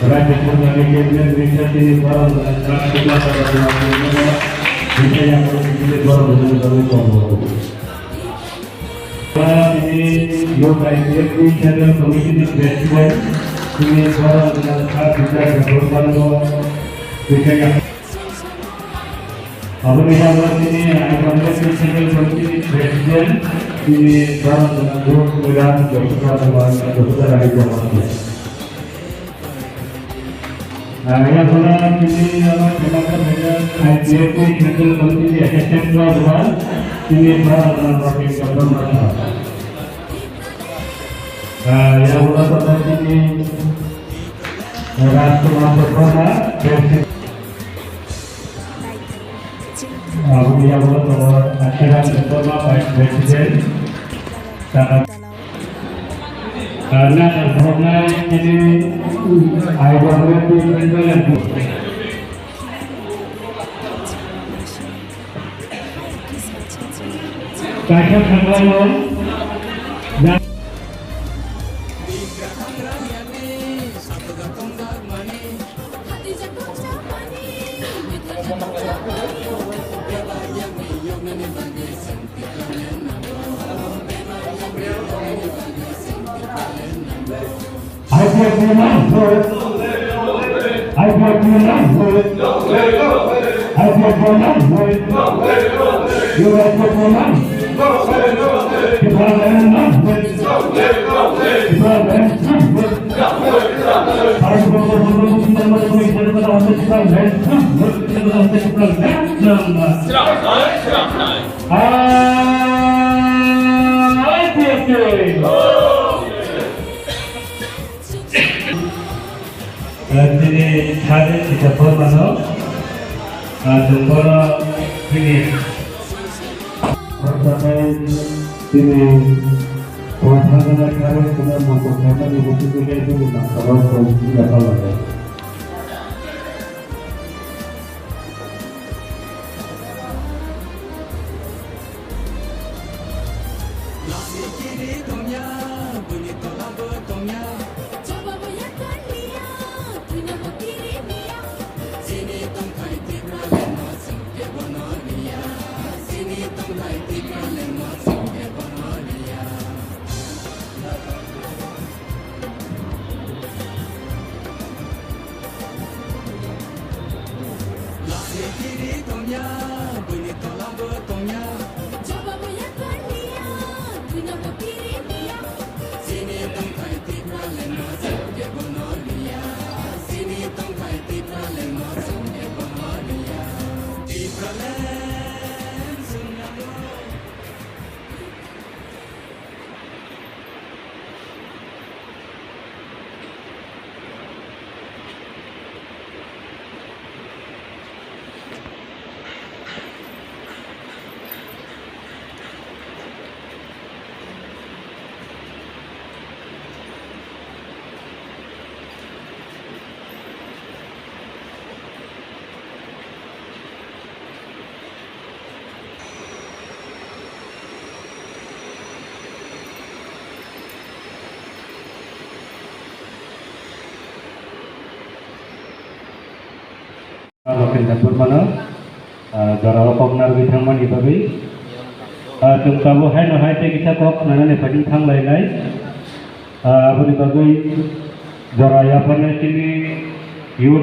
राज्य सरकारने केंद्रीय देशाचे yang mana ini adalah terdapat Ipft Central Community Assistant Program ini adalah program pemerintah. Yang mana terdapat ini Rasulullah Bersama yang mana terdapat acara bersama Pak Presiden sangat karena terhormat ini Ipft Central Kaca Kanglayon dan jadi hari kita bermana jumpa ini pertama ini pelaksana hari kita melakukan ibu kita itu kalau tidak salah ya. Gobindha mana jara pemnar bitangman ibabi tungkabu hai no hai te kita kok nana ne fading thang lai lai abuni bagai jara ya pane sini yu